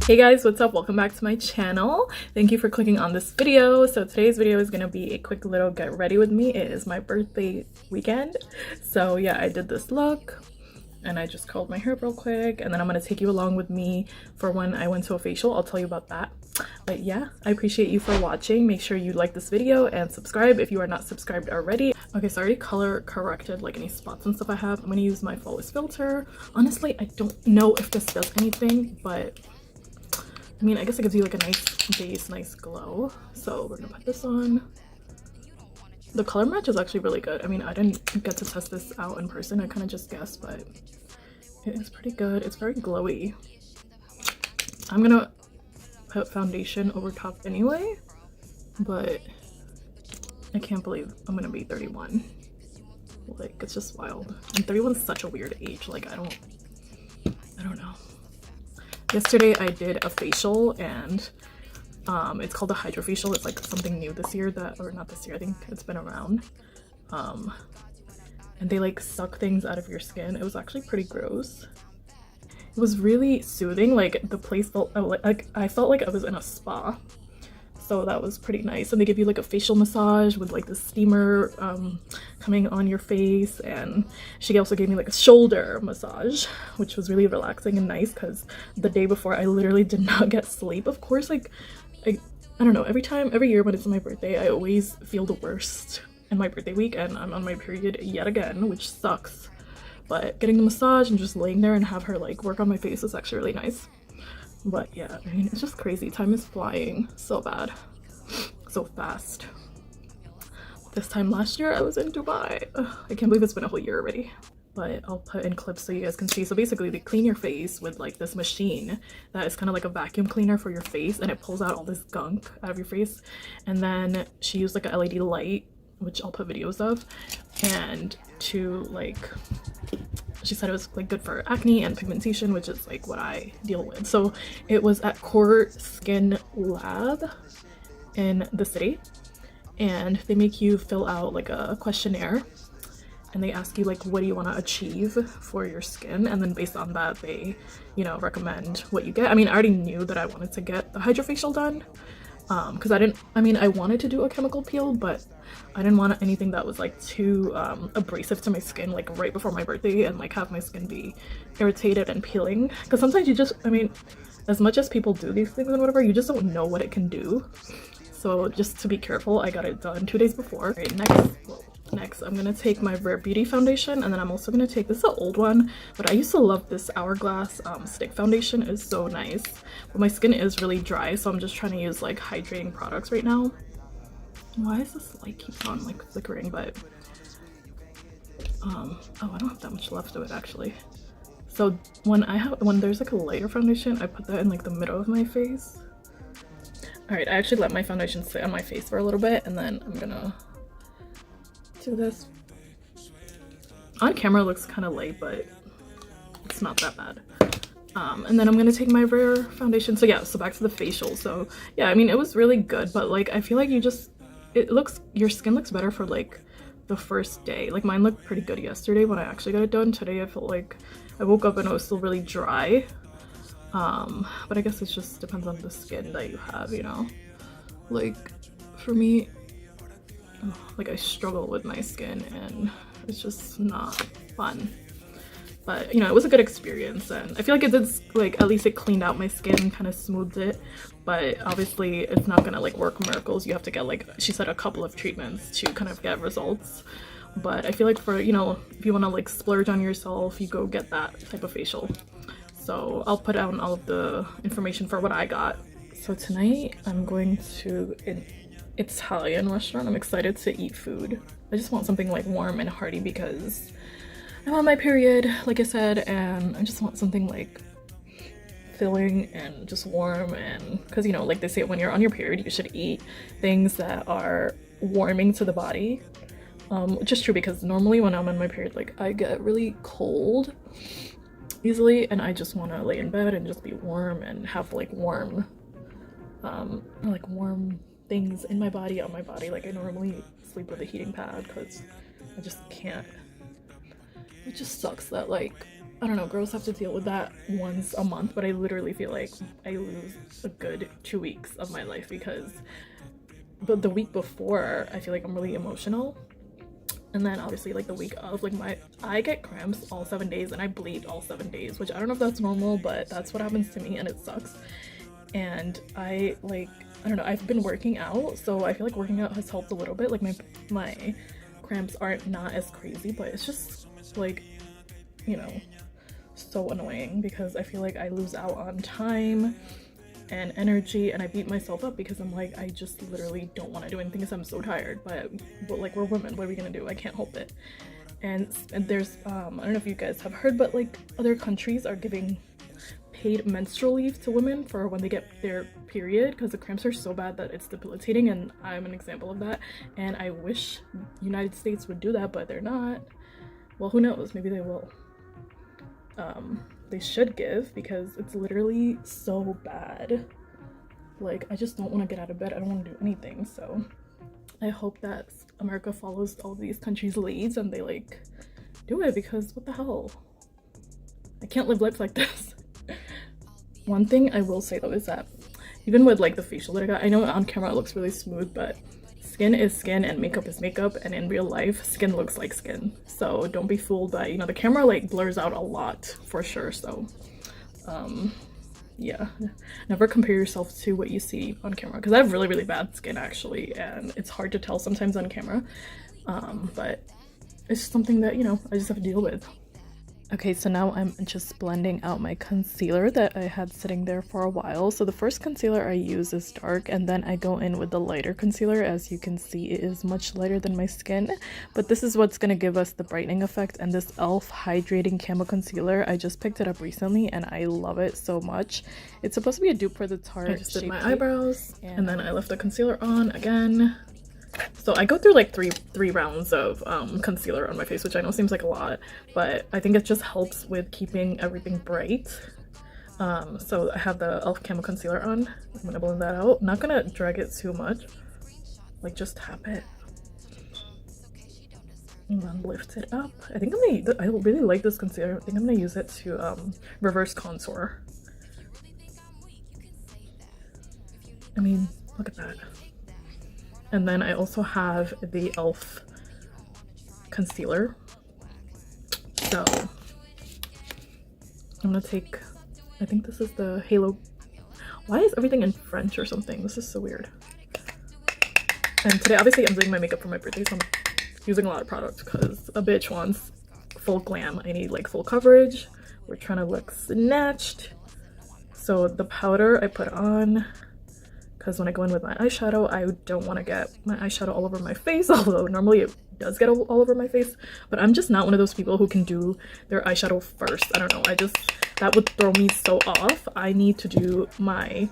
Hey guys, what's up? Welcome back to my channel. Thank you for clicking on this video. So today's video is gonna be a quick little get ready with me. It is my birthday weekend. So yeah, I did this look and I just curled my hair real quick, and then I'm gonna take you along with me for when I went to a facial. I'll tell you about that. But yeah, I appreciate you for watching. Make sure you like this video and subscribe if you are not subscribed already. Okay, so I already color corrected like any spots and stuff I have. I'm gonna use my flawless filter. Honestly, I don't know if this does anything, but I mean, I guess it gives you like a nice base, nice glow. So we're gonna put this on. The color match is actually really good. I mean, I didn't get to test this out in person. I kind of just guessed, but it is pretty good. It's very glowy. I'm gonna put foundation over top anyway, but I can't believe I'm gonna be 31. Like, it's just wild. And 31 is such a weird age. Like, I don't know. Yesterday I did a facial, and it's called a Hydrafacial. It's like something new this year or not this year, I think it's been around. And they like suck things out of your skin. It was actually pretty gross. It was really soothing. Like, the place felt like I felt like I was in a spa. So that was pretty nice. And they give you like a facial massage with like the steamer coming on your face, and she also gave me like a shoulder massage, which was really relaxing and nice because the day before I literally did not get sleep. Of course, like I don't know, every year when it's my birthday I always feel the worst in my birthday week, and I'm on my period yet again, which sucks. But getting the massage and just laying there and have her like work on my face was actually really nice. But yeah, I mean, it's just crazy. Time is flying so bad, so fast. This time last year I was in Dubai. Ugh, I can't believe it's been a whole year already. But I'll put in clips so you guys can see. So basically they clean your face with like this machine that is kind of like a vacuum cleaner for your face, and it pulls out all this gunk out of your face. And then she used like a LED light, which I'll put videos of, and to like, she said it was like good for acne and pigmentation, which is like what I deal with. So it was at Core Skin Lab in the city, and they make you fill out like a questionnaire, and they ask you like, what do you want to achieve for your skin, and then based on that they, you know, recommend what you get. I mean, I already knew that I wanted to get the Hydrafacial done because I wanted to do a chemical peel, but I didn't want anything that was like too abrasive to my skin, like right before my birthday, and like have my skin be irritated and peeling, because sometimes you just, I mean, as much as people do these things and whatever, you just don't know what it can do. So just to be careful, I got it done 2 days before. Right, next I'm gonna take my Rare Beauty foundation, and then I'm also gonna take, this is an old one, but I used to love this Hourglass stick foundation. It's so nice, but my skin is really dry, so I'm just trying to use like hydrating products right now. Why is this light keeps on like flickering? But oh, I don't have that much left of it actually. So when there's like a lighter foundation, I put that in like the middle of my face. All right, I actually let my foundation sit on my face for a little bit, and then I'm gonna do this. On camera it looks kind of light, but it's not that bad. And then I'm gonna take my Rare foundation. So yeah, so back to the facial. So yeah, I mean, it was really good, but like I feel like your skin looks better for like the first day. Like mine looked pretty good yesterday when I actually got it done. Today I felt like I woke up and it was still really dry. But I guess it just depends on the skin that you have, you know. Like for me, like I struggle with my skin and it's just not fun. But you know, it was a good experience, and I feel like it did, like at least it cleaned out my skin and kind of smoothed it. But obviously it's not gonna like work miracles. You have to get, like she said, a couple of treatments to kind of get results. But I feel like for, you know, if you want to like splurge on yourself, you go get that type of facial. So I'll put out all of the information for what I got. So tonight I'm going to an Italian restaurant. I'm excited to eat food. I just want something like warm and hearty because I'm on my period, like I said, and I just want something like filling and just warm. And because, you know, like they say, when you're on your period you should eat things that are warming to the body, which is true because normally when I'm on my period, like I get really cold easily, and I just want to lay in bed and just be warm and have like warm things in my body, on my body. Like I normally sleep with a heating pad because I just can't. It just sucks that like I don't know, girls have to deal with that once a month, but I literally feel like I lose a good 2 weeks of my life because the week before I feel like I'm really emotional, and then obviously like the week of, like, I get cramps all 7 days and I bleed all 7 days, which I don't know if that's normal, but that's what happens to me and it sucks. And I don't know, I've been working out, so I feel like working out has helped a little bit. Like my cramps aren't not as crazy, but it's just like, you know, so annoying because I feel like I lose out on time and energy, and I beat myself up because I'm like, I just literally don't want to do anything because I'm so tired. But like, we're women, what are we gonna do? I can't help it. And there's I don't know if you guys have heard, but like other countries are giving paid menstrual leave to women for when they get their period because the cramps are so bad that it's debilitating, and I'm an example of that. And I wish United States would do that, but they're not. Well, who knows, maybe they will. They should give, because it's literally so bad. Like, I just don't want to get out of bed. I don't want to do anything. So I hope that America follows all these countries' leads and they like do it, because what the hell, I can't live life like this. One thing I will say though is that even with like the facial that I got, I know on camera it looks really smooth, but skin is skin and makeup is makeup, and in real life skin looks like skin. So don't be fooled by, you know, the camera like blurs out a lot for sure. So yeah, never compare yourself to what you see on camera, because I have really bad skin actually, and it's hard to tell sometimes on camera, but it's something that, you know, I just have to deal with. Okay, so now I'm just blending out my concealer that I had sitting there for a while. So the first concealer I use is dark, and then I go in with the lighter concealer. As you can see, it is much lighter than my skin, but this is what's going to give us the brightening effect. And this e.l.f. Hydrating Camo Concealer, I just picked it up recently and I love it so much. It's supposed to be a dupe for the Tarte. I just did my eyebrows, and then I left the concealer on again. So I go through like three rounds of concealer on my face, which I know seems like a lot, but I think it just helps with keeping everything bright. So I have the e.l.f. Camo Concealer on. I'm gonna blend that out. I'm not gonna drag it too much, like just tap it and then lift it up. I think I really like this concealer. I think I'm gonna use it to reverse contour. I mean, look at that. And then I also have the e.l.f. concealer. So I'm gonna take, I think this is the Halo. Why is everything in French or something? This is so weird. And today, obviously, I'm doing my makeup for my birthday, so I'm using a lot of product because a bitch wants full glam. I need like full coverage. We're trying to look snatched. So the powder I put on, because when I go in with my eyeshadow, I don't want to get my eyeshadow all over my face, although normally it does get all over my face. But I'm just not one of those people who can do their eyeshadow first. I don't know, that would throw me so off. I need to do my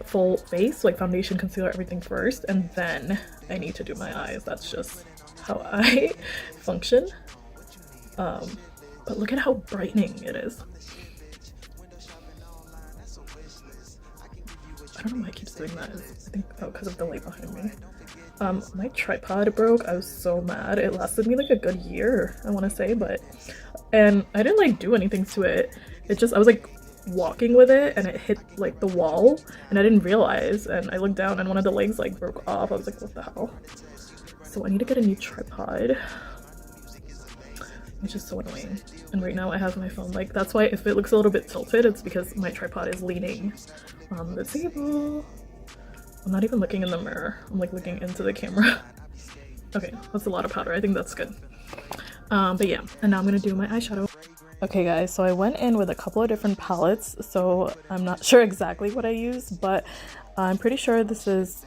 full face, like foundation, concealer, everything first, and then I need to do my eyes. That's just how I function. But look at how brightening it is. I don't know why it keeps doing that. I think because of the light behind me. My tripod broke. I was so mad. It lasted me like a good year, I want to say, and I didn't like do anything to it. It just, I was like walking with it and it hit like the wall and I didn't realize, and I looked down and one of the legs like broke off. I was like, what the hell? So I need to get a new tripod, which is so annoying. And right now I have my phone, like, that's why if it looks a little bit tilted, it's because my tripod is leaning on the table. I'm not even looking in the mirror, I'm like looking into the camera. Okay, that's a lot of powder. I think that's good. But yeah, and now I'm gonna do my eyeshadow. Okay guys, so I went in with a couple of different palettes, so I'm not sure exactly what I used, but I'm pretty sure this is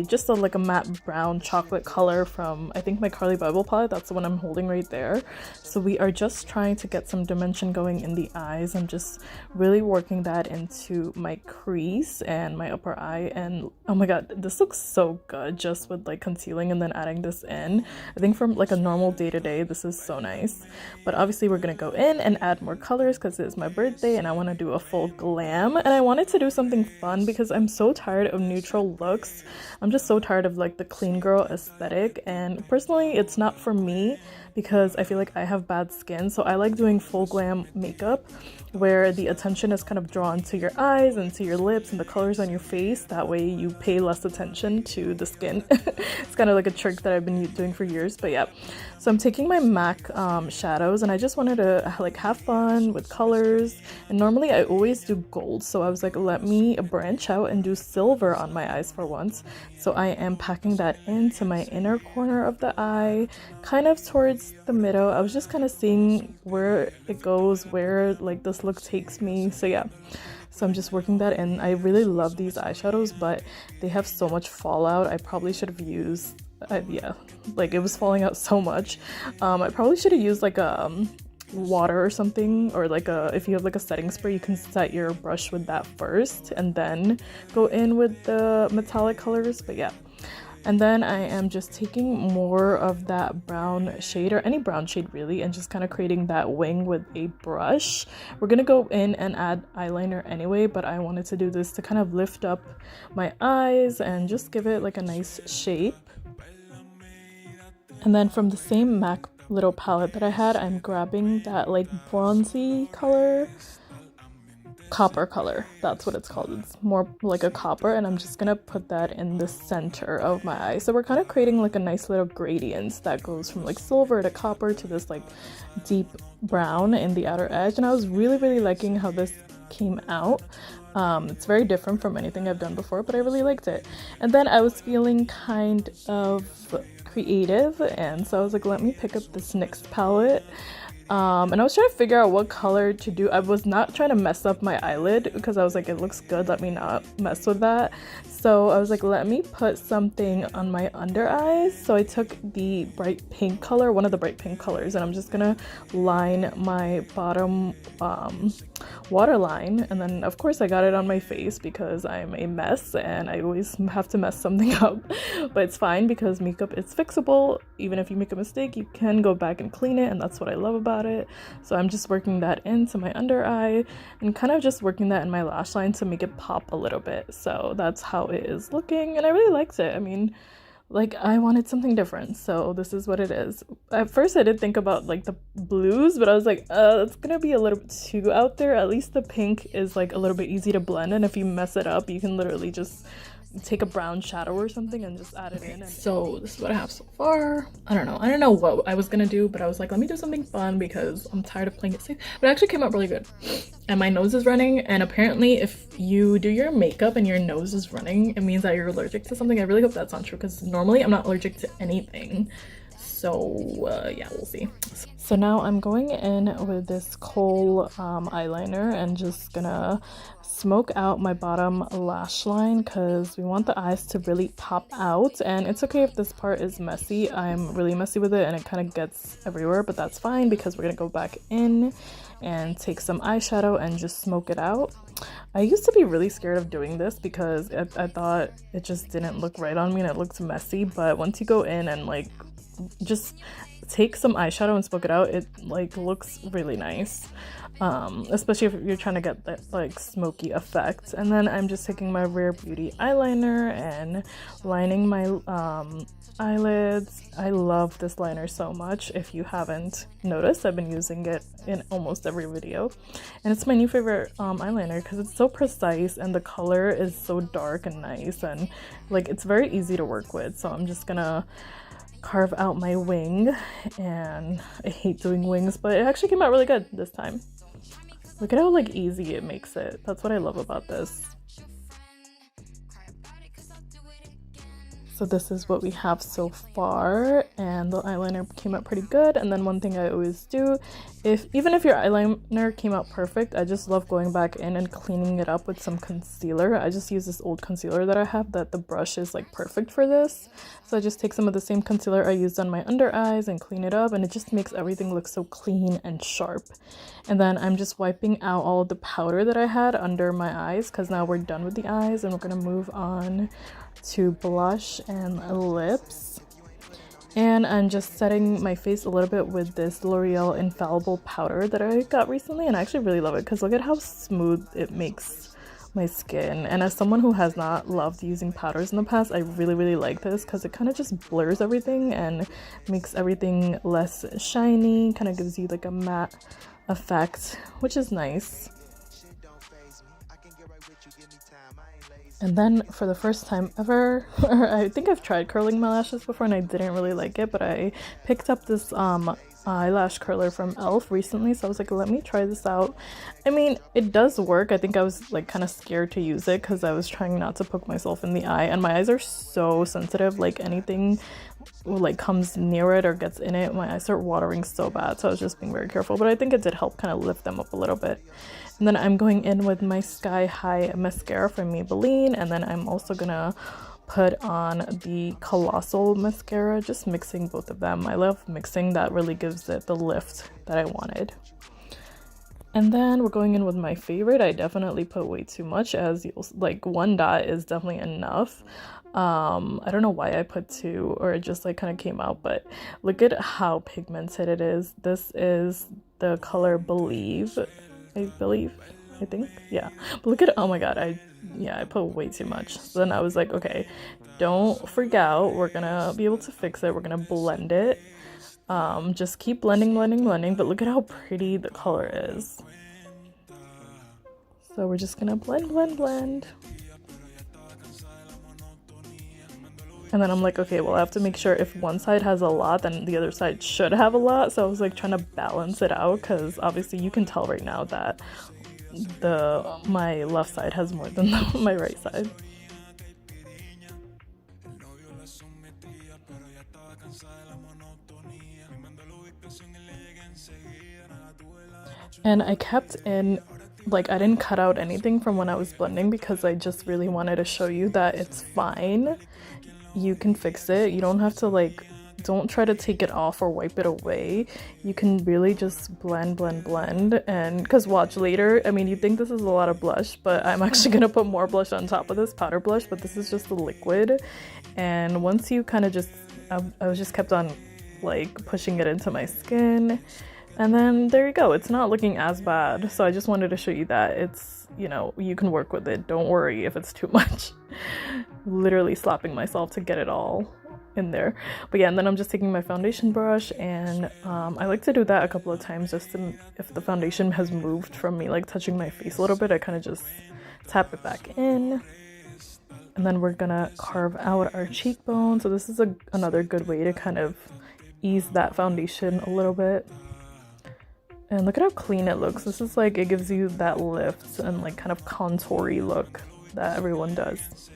just like a matte brown chocolate color from, I think, my Carly Bible palette. That's the one I'm holding right there. So we are just trying to get some dimension going in the eyes. I'm just really working that into my crease and my upper eye, and oh my god, this looks so good just with like concealing and then adding this in. I think from like a normal day-to-day, this is so nice. But obviously we're gonna go in and add more colors because it's my birthday and I want to do a full glam, and I wanted to do something fun because I'm so tired of neutral looks. I'm just so tired of like the clean girl aesthetic, and personally it's not for me, because I feel like I have bad skin. So I like doing full glam makeup where the attention is kind of drawn to your eyes and to your lips and the colors on your face. That way you pay less attention to the skin. It's kind of like a trick that I've been doing for years, but yeah. So I'm taking my MAC shadows, and I just wanted to like have fun with colors. And normally I always do gold, so I was like, let me branch out and do silver on my eyes for once. So I am packing that into my inner corner of the eye, kind of towards the middle. I was just kind of seeing where it goes, where like this look takes me. So yeah, so I'm just working that in. I really love these eyeshadows, but they have so much fallout. I probably should have used yeah, like it was falling out so much. I probably should have used like water or something, or like if you have like a setting spray, you can set your brush with that first and then go in with the metallic colors. But yeah, and then I am just taking more of that brown shade, or any brown shade really, and just kind of creating that wing with a brush. We're gonna go in and add eyeliner anyway, but I wanted to do this to kind of lift up my eyes and just give it like a nice shape. And then from the same MAC little palette that I had, I'm grabbing that like bronzy color, copper color, that's what it's called. It's more like a copper, and I'm just gonna put that in the center of my eye. So we're kind of creating like a nice little gradient that goes from like silver to copper to this like deep brown in the outer edge. And I was really liking how this came out. It's very different from anything I've done before, but I really liked it. And then I was feeling kind of creative, and so I was like, let me pick up this NYX palette. And I was trying to figure out what color to do. I was not trying to mess up my eyelid because I was like, it looks good, let me not mess with that. So I was like, let me put something on my under eyes. So I took the bright pink color, one of the bright pink colors, and I'm just gonna line my bottom waterline. And then of course I got it on my face because I'm a mess and I always have to mess something up. But it's fine because makeup is fixable. Even if you make a mistake, you can go back and clean it, and that's what I love about it. So I'm just working that into my under eye and kind of just working that in my lash line to make it pop a little bit. So that's how it is looking, and I really liked it. I mean, like, I wanted something different, so this is what it is. At first I did think about like the blues, but I was like, it's gonna be a little bit too out there. At least the pink is like a little bit easy to blend, and if you mess it up, you can literally just take a brown shadow or something and just add it in. So this is what I have so far. I don't know what I was gonna do, but I was like, let me do something fun because I'm tired of playing it safe. But it actually came out really good, and my nose is running, and apparently if you do your makeup and your nose is running, it means that you're allergic to something. I really hope that's not true, because normally I'm not allergic to anything. So yeah, we'll see. So now I'm going in with this kohl eyeliner and just gonna smoke out my bottom lash line because we want the eyes to really pop out. And it's okay if this part is messy. I'm really messy with it and it kind of gets everywhere, but that's fine because we're gonna go back in and take some eyeshadow and just smoke it out. I used to be really scared of doing this because I thought it just didn't look right on me and it looked messy, but once you go in and like just take some eyeshadow and smoke it out, it like looks really nice, especially if you're trying to get that like smoky effect. And then I'm just taking my Rare Beauty eyeliner and lining my eyelids. I love this liner so much. If you haven't noticed, I've been using it in almost every video, and it's my new favorite eyeliner because it's so precise and the color is so dark and nice, and like it's very easy to work with. So I'm just gonna carve out my wing, and I hate doing wings, but it actually came out really good this time. Look at how like easy it makes it. That's what I love about this. So this is what we have so far, and the eyeliner came out pretty good. And then one thing I always do, even if your eyeliner came out perfect, I just love going back in and cleaning it up with some concealer. I just use this old concealer that I have that the brush is like perfect for this. So I just take some of the same concealer I used on my under eyes and clean it up, and it just makes everything look so clean and sharp. And then I'm just wiping out all the powder that I had under my eyes because now we're done with the eyes and we're gonna move on to blush and lips. And I'm just setting my face a little bit with this L'Oreal Infallible powder that I got recently, and I actually really love it because look at how smooth it makes my skin. And as someone who has not loved using powders in the past, I really like this because it kind of just blurs everything and makes everything less shiny, kind of gives you like a matte effect, which is nice. And then for the first time ever, I think I've tried curling my lashes before and I didn't really like it, but I picked up this eyelash curler from e.l.f. recently, so I was like, let me try this out. I mean, it does work. I think I was like kind of scared to use it because I was trying not to poke myself in the eye, and my eyes are so sensitive. Like anything like comes near it or gets in it, my eyes start watering so bad, so I was just being very careful, but I think it did help kind of lift them up a little bit. And then I'm going in with my Sky High mascara from Maybelline, and then I'm also gonna put on the Colossal mascara, just mixing both of them. I love mixing, that really gives it the lift that I wanted. And then we're going in with my favorite. I definitely put way too much, as you'll like, one dot is definitely enough. I don't know why I put two, or it just like kind of came out, but look at how pigmented it is. This is the color Believe, I think, yeah. But look at, oh my god, I put way too much. So then I was like, okay, don't freak out, we're gonna be able to fix it, we're gonna blend it. Just keep blending, but look at how pretty the color is. So we're just gonna blend. And then I'm like, okay, well, I have to make sure if one side has a lot, then the other side should have a lot. So I was like trying to balance it out, because obviously you can tell right now that my left side has more than my right side. And I kept in, like, I didn't cut out anything from when I was blending because I just really wanted to show you that it's fine. You can fix it. You don't have to, like, don't try to take it off or wipe it away. You can really just blend. And because watch later, I mean, you think this is a lot of blush, but I'm actually gonna put more blush on top of this powder blush, but this is just the liquid. And once you kind of just, I was just kept on like pushing it into my skin, and then there you go. It's not looking as bad. So I just wanted to show you that it's, you know, you can work with it. Don't worry if it's too much. Literally slapping myself to get it all in there. But yeah, and then I'm just taking my foundation brush, and I like to do that a couple of times just to, if the foundation has moved from me like touching my face a little bit, I kind of just tap it back in. And then we're gonna carve out our cheekbone. So this is another good way to kind of ease that foundation a little bit. And look at how clean it looks. This is like, it gives you that lift and like kind of contoury look that everyone does.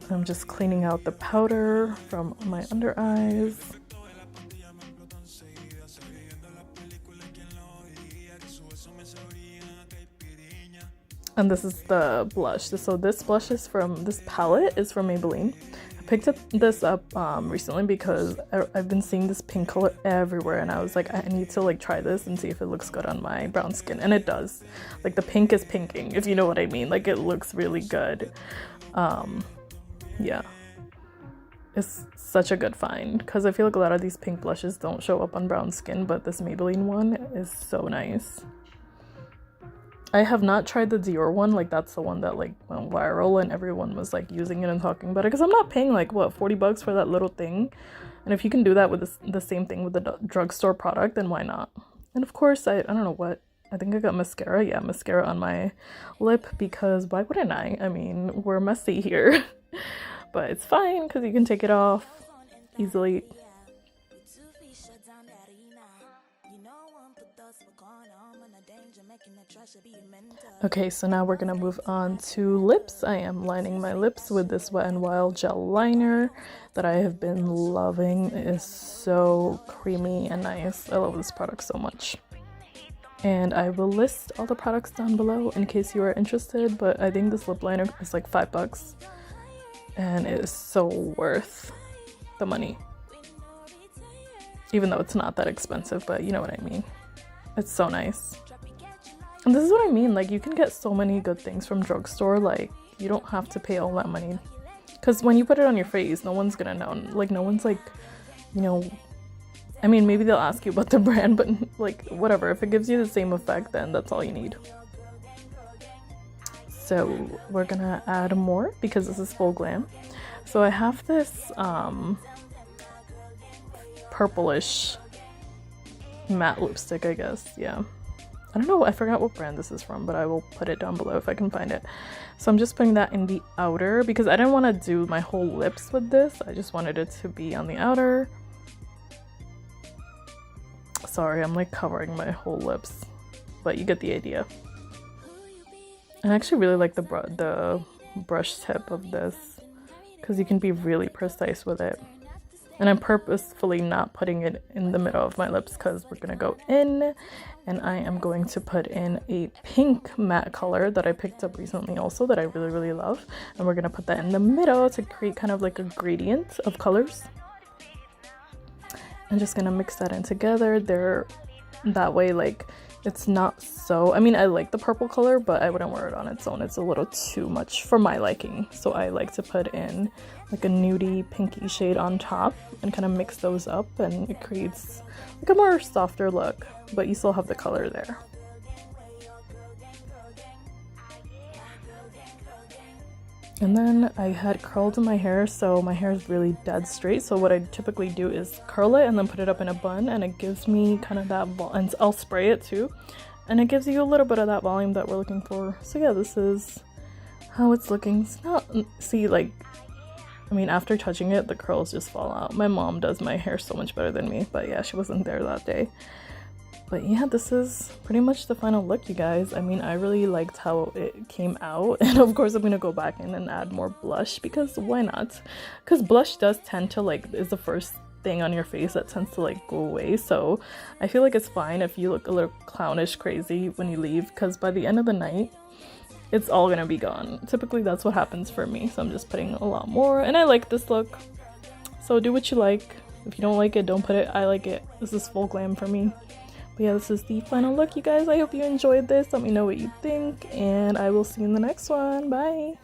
I'm just cleaning out the powder from my under eyes. And this is the blush. So this blush is from, this palette is from Maybelline. I picked this up recently because I've been seeing this pink color everywhere, and I was like, I need to like try this and see if it looks good on my brown skin, and it does. Like the pink is pinking, if you know what I mean. Like it looks really good. Yeah, it's such a good find because I feel like a lot of these pink blushes don't show up on brown skin, but this Maybelline one is so nice. I have not tried the Dior one. Like that's the one that like went viral and everyone was like using it and talking about it, because I'm not paying like what, 40 bucks for that little thing. And if you can do that with the same thing with the drugstore product, then why not? And of course, I don't know what, I think I got mascara. Yeah, mascara on my lip, because why wouldn't I? I mean, we're messy here. But it's fine because you can take it off easily. Okay, so now we're gonna move on to lips. I am lining my lips with this Wet n Wild gel liner that I have been loving. It is so creamy and nice. I love this product so much. And I will list all the products down below in case you are interested, but I think this lip liner is like $5 and it is so worth the money. Even though it's not that expensive, but you know what I mean. It's so nice. And this is what I mean, like you can get so many good things from drugstore, like you don't have to pay all that money. Because when you put it on your face, no one's gonna know. Like no one's like, you know, I mean maybe they'll ask you about the brand, but like whatever, if it gives you the same effect, then that's all you need. So we're gonna add more because this is full glam. So I have this purplish matte lipstick, I guess. Yeah, I don't know, I forgot what brand this is from, but I will put it down below if I can find it. So I'm just putting that in the outer because I didn't want to do my whole lips with this. I just wanted it to be on the outer. Sorry, I'm like covering my whole lips, but you get the idea. I actually really like the brush tip of this because you can be really precise with it. And I'm purposefully not putting it in the middle of my lips because we're gonna go in, and I am going to put in a pink matte color that I picked up recently also that I really love, and we're gonna put that in the middle to create kind of like a gradient of colors. I'm just gonna mix that in together there, that way like it's not so, I mean, I like the purple color, but I wouldn't wear it on its own. It's a little too much for my liking. So I like to put in like a nudie pinky shade on top and kind of mix those up, and it creates like a more softer look, but you still have the color there. And then I had curls in my hair, so my hair is really dead straight. So what I typically do is curl it and then put it up in a bun, and it gives me kind of that and I'll spray it too, and it gives you a little bit of that volume that we're looking for. So yeah, this is how it's looking. It's not, see, like, I mean, after touching it, the curls just fall out. My mom does my hair so much better than me, but yeah, she wasn't there that day. But yeah, this is pretty much the final look, you guys. I mean, I really liked how it came out. And of course, I'm going to go back in and add more blush because why not? Because blush does tend to like, is the first thing on your face that tends to like go away. So I feel like it's fine if you look a little clownish crazy when you leave, because by the end of the night, it's all going to be gone. Typically, that's what happens for me. So I'm just putting a lot more. And I like this look. So do what you like. If you don't like it, don't put it. I like it. This is full glam for me. But yeah, this is the final look, you guys. I hope you enjoyed this. Let me know what you think, and I will see you in the next one. Bye!